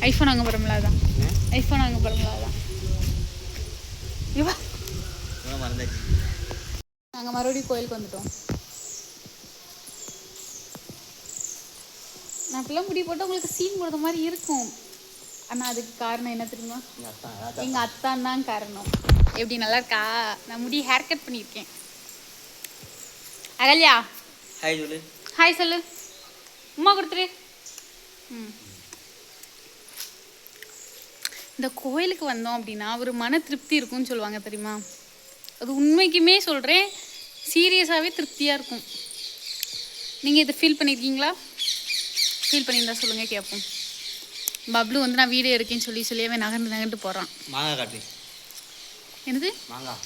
IPhone வாங்க போகிறோம்ல அதான். IPhone வாங்க போகிறோம்ல அதான். இவா மறந்தாச்சு. நாங்கள் மறுபடியும் கோயிலுக்கு வந்துட்டோம். நான் இப்பெல்லாம் முடி போட்டு உங்களுக்கு சீன் போடுற மாதிரி இருக்கும். ஆனால் அதுக்கு காரணம் என்ன தெரியுமா? எங்கள் அத்தான் தான் காரணம். எப்படி நல்லா இருக்கா? நான் முடி ஹேர் கட் பண்ணியிருக்கேன். அகல்யா ஹாய் சொல்லு. ஹாய் சொல்லு. உமா கொடுத்துரு. இந்த கோயிலுக்கு வந்தோம் அப்படின்னா ஒரு மன திருப்தி இருக்கும்னு சொல்லுவாங்க தெரியுமா? அது உண்மைக்குமே சொல்கிறேன், சீரியஸாகவே திருப்தியாக இருக்கும். நீங்கள் இதை ஃபீல் பண்ணியிருக்கீங்களா? ஃபீல் பண்ணியிருந்தா சொல்லுங்கள் கேட்போம். பப்ளு வந்து நான் வீடியோ இருக்கேன்னு சொல்லியே நகர்ந்து போகிறான். மாங்காய் காட்டு. என்னது மாங்காய்?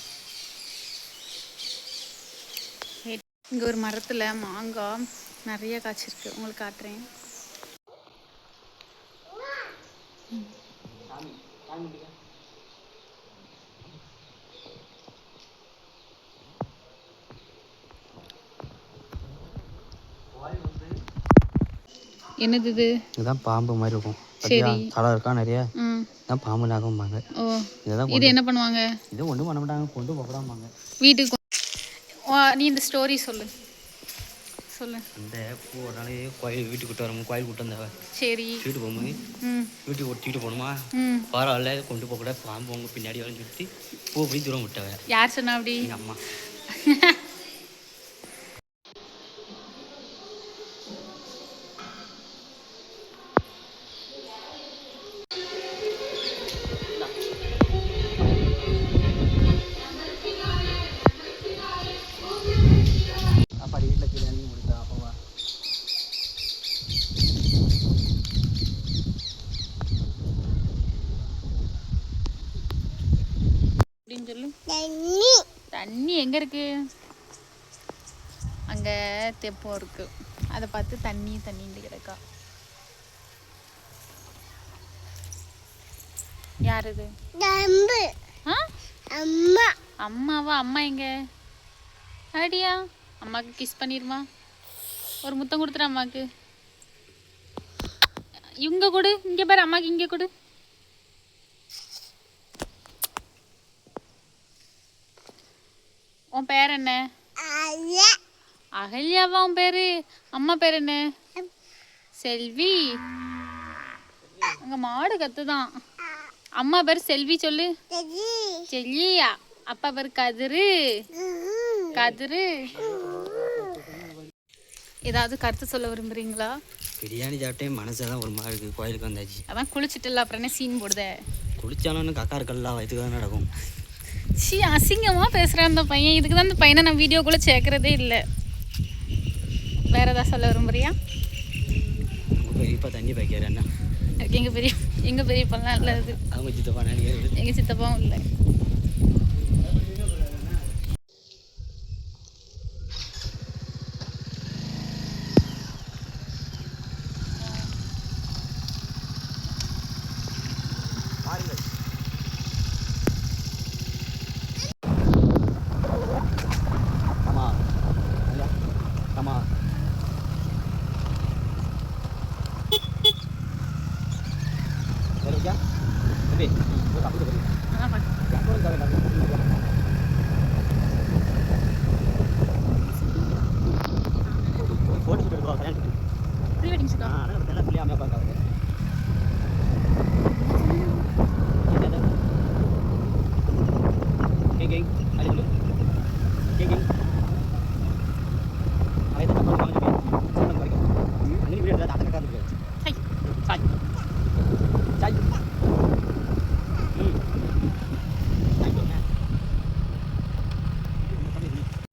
இங்கே ஒரு மரத்தில் மாங்காய் நிறைய காய்ச்சிருக்கு, உங்களுக்கு காட்டுறேன். என்னது இது? இதுதான் பாம்பு மாதிரி இருக்கும். சரி, தலை இருக்கா நிறைய. இதான் பாம்பு நாகம்பாங்க. ஓ, இது என்ன பண்ணுவாங்க? இது ஒன்றும் பண்ண மாட்டாங்க, கொண்டு போகலாமாங்க வீட்டுக்கு. நீ இந்த ஸ்டோரி சொல்லு. அந்த பூ ஒரு நாள் வீட்டுக்கு கூட்டு வரும், கோயில் கூட்டு வந்தவ. சரி, வீட்டுக்கு போகும்போது வீட்டுக்கு ஒட்டிக்கிட்டு போகணுமா, பரவாயில்ல கொண்டு போகக்கூடாது, பாம்பு அவங்க பின்னாடி வரன்னு சொல்லிட்டு பூ அப்படி தூரம் விட்டவ. யார் சொன்னா அப்படி? எங்கள் அம்மா. தண்ணி எங்க இருக்கு? அங்க தெப்பம் இருக்கு, அதை பார்த்து தண்ணி கிடக்கா. யார் இது? அம்மாவா? அம்மா எங்க? அடியா, அம்மாவுக்கு கிஸ் பண்ணிருமா? ஒரு முத்தம் கொடுத்துரு அம்மாவுக்கு. இங்க கொடு, இங்க பாரு, அம்மாக்கு இங்க கொடு. உன் பேர் என்ன? அகல்யாவா உன் பேரு? அம்மா பேர் என்ன? செல்வி. அங்க மாடு கத்துதான். அம்மா பேர் செல்வி சொல்லு. செல்லியா? அப்பா பேர் கதிரு. ஏதாவது கருத்து சொல்ல விரும்புறீங்களா? பிரியாணி சாப்பிட்டேன், மனசுதான் ஒரு மாதிரி இருக்குது. கோயிலுக்கு வந்தாச்சு. அதான் குளிச்சுட்டு அப்புறம் என்ன சீன் போடுத? குளிச்சாலும் கக்கா இருக்கல்லாம் வயிற்றுக்கு தான் நடக்கும். சி, அசிங்கமாக பேசுகிறேன் அந்த பையன். இதுக்கு தான் அந்த பையனை நான் வீடியோக்குள்ளே சேர்க்குறதே இல்லை. வேற ஏதாவது சொல்ல விரும்புறியா? பெரியப்பா தண்ணி பாய்க்காரு அண்ணா. எங்கள் பெரியப்பாலாம் இல்லை. அது அவங்க சித்தப்பா நினைக்கிறது. எங்கள் சித்தப்பாவும் இல்லை.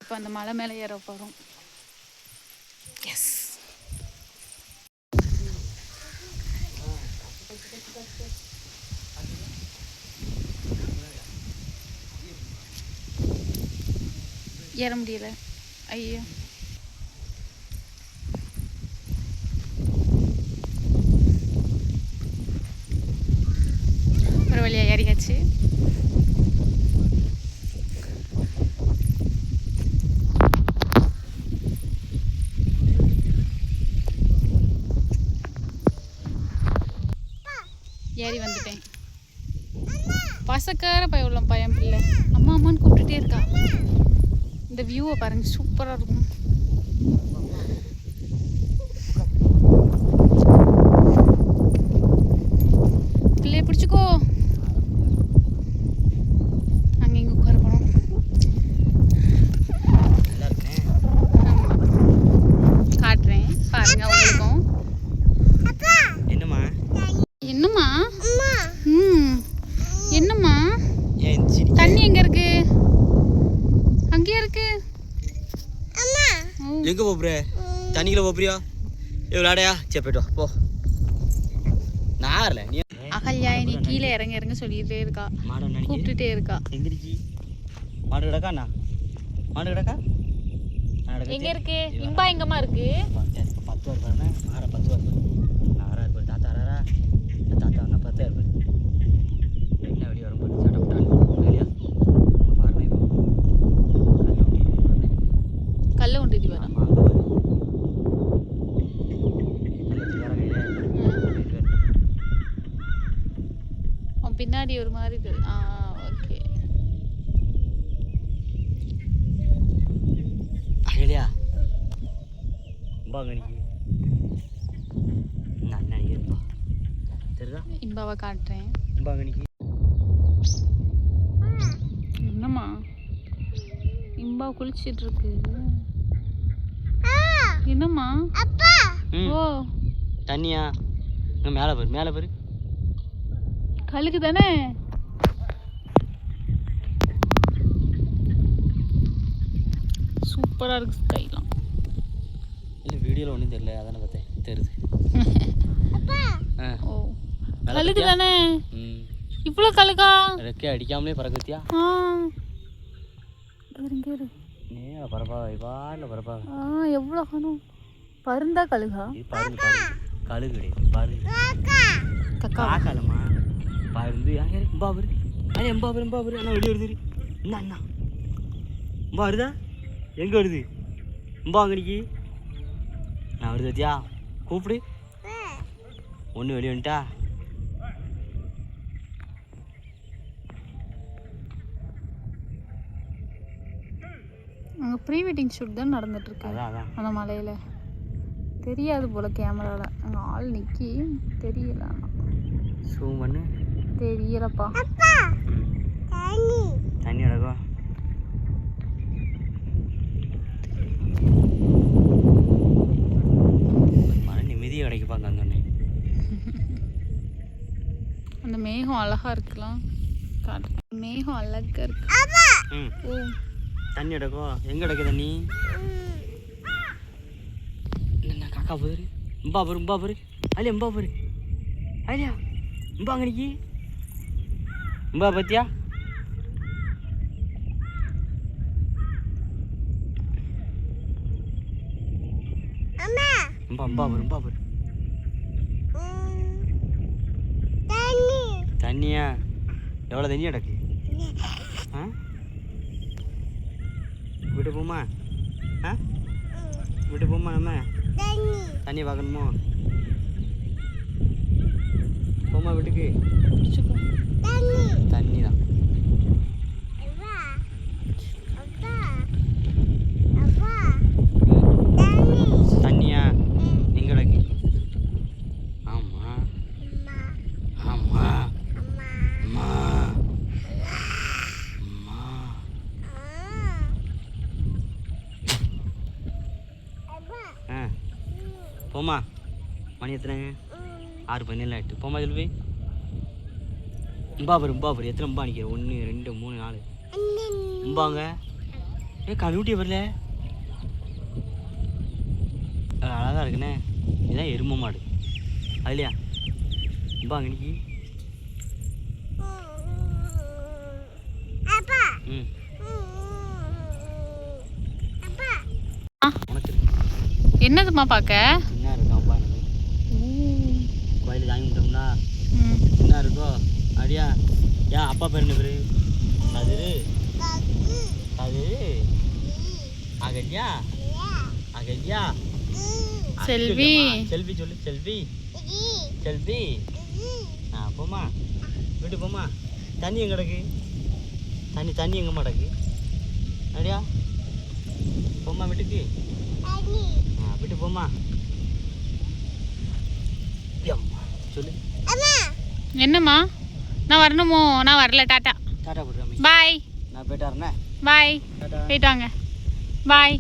இப்போ அந்த மலை மேலே ஏற போகிறோம். எஸ், ஏற முடியல. ஐயோ, ஒரு வழியாக ஏறியாச்சு. ஏறி வந்துட்டேன். பசக்கார உள்ள பையன் பிள்ளை அம்மா அம்மான்னு கூப்பிட்டுட்டே இருக்கா. இந்த வியூவை பாருங்க, சூப்பராக இருக்கும். பிள்ளைய பிடிச்சிக்கோ. அங்கே இங்கே உட்கார போனோம். காட்டுறேன் பாருங்க உங்களுக்கும். என்னம்மா என்னம்மா? என்னம்மா? ஏன் தண்ணி எங்க இருக்கு? அங்கேயே இருக்கு. எங்கே போப்புற? தண்ணிக்குள்ள போப்புறியா? விளையாடையா? சரி போய்ட்டு வா போ. நான் நீ அகல்யா நீ கீழே இறங்க சொல்லிட்டே இருக்கா, கூப்பிட்டுட்டே இருக்கா. எங்கிருச்சி மாடு கிடக்கா? அண்ணா மாடு கிடக்கா? எங்க இருக்கு? இம்பா எங்கம்மா இருக்கு? 10 வருஷம் மாற 10 வருஷம் நாரா இருப்பார். தாத்தா ஆறாரா? தாத்தா அண்ணா 10 இருப்பார். என்ன வெளியே வரும்போது சட்டை போட்டான் இல்லையா? பாருங்க கல்ல உண்டு இது வரும். பின்னாடி ஒரு மாதிரி ஓகே. அகலியா பாங்கனிக்கு நான் இருப்பா தெரியுதா? இம்பாவை காட்டுறேன் பாங்கனிக்கு. என்னம்மா? இம்பா குளிச்சிட்டு இருக்கு. என்னம்மா? ஓ தண்ணியா? மேலே பாரு மேலே பாரு. கழுகு தானே? சூப்பராக இருக்கு ஸ்கைலாம். இல்லை வீடியோவில் ஒன்றும் தெரியல, அதானே பார்த்தேன் தெரியுது. ஓ கழுகு தானே? இவ்வளோ கழுகா? ரெக்கே அடிக்காமலே பறக்கத்தியா? நேர பரப்பா இவாரில் பரப்பா. எவ்வளோ காணும்? பருந்தா கழுகா? பருந்து பருந்து கழுகு கிடையாது பருந்து. காக்காலம்மா பருந்து. யாரு எம்பா வரு? அண்ணா எம்பா வரு எம்பா வரு. அண்ணா வெளியே வருது. என்ன அண்ணா எம்பா வருதா? எங்கே வருது எம்பா? அங்கனிக்கு நான் வருது பத்தியா? கூப்பிடு. ஒன்று வெளியே வந்துட்டா. அங்கே ப்ரீ வெட்டிங் ஷூட் தான் நடந்துட்டுருக்கு. அதான் அந்த மலையில் தெரியாது போல் கேமராவில். அங்கே ஆள் நிற்கி தெரியல. ஆனால் ஜூம் பண்ணு. தெரியலப்பா. தண்ணி அடக்கம். மன நிம்மதியாக கிடைக்குப்பாங்க அங்கே. அந்த மேகம் அழகா இருக்கலாம். மேகம் அழகா இருக்கு. ஓ தண்ணி அடக்கம். எங்கே அடக்க தண்ணி? என்ன காக்கா போரு எம்பா போரு எம்பா போரு. அலியா எம்பா போரு. அலியா எம்பா அங்கனிக்கு எம்பா பத்தியா? எம்பா எம்பா போரு எம்பா போரு. தண்ணியா? எவ்வளோ தண்ணி அடக்கு? வீட்டு போமா? வீட்டு போமா? நம்ம தண்ணி பார்க்கணுமோ? போமா வீட்டுக்கு? தண்ணி தான். தண்ணியா? எங்க கிடக்கு? ஆமா ஆமா அம்மா அம்மா. போமா. மணி எத்தனைங்க? 6:17 போமா செல்வி. எம்பாபர் எம்பாபர் எத்தனை எம்பா நிற்கிற? 1 2 3 4 எம்பாங்க. கழுவிட்டே வரல. அழகாக இருக்குண்ணே. இதுதான் எரும மாடு அதுலையா? எம்பாங்க இன்னைக்கு. உனக்கு என்னதுமா பார்க்க? என்ன இருக்காப்பா எனக்கு கோயிலுக்கு வாங்கி விட்டோம்னா என்ன இருக்கோ அப்படியா? ஏன் அப்பா பேர் என்ன பேரு? கதிரு கதிரு அகல்யா அகல்யா செல்வி செல்வி சொல்லு. செல்வி செல்வி போம்மா விட்டு போம்மா. தண்ணி எங்கே கிடக்கு? தண்ணி எங்கே மாட்டக்கு? அப்படியா போம்மா வீட்டுக்கு. விட்டு போம்மா. சொல்லு. என்னம்மா? நான் வரணுமோ? நான் வரல. டாட்டா. டாட்டா போட்டுறாமி. பாய். நான் போயிட்டாருண்ணே. பாய். டாட்டா. போயிட்டு வாங்க. பாய்.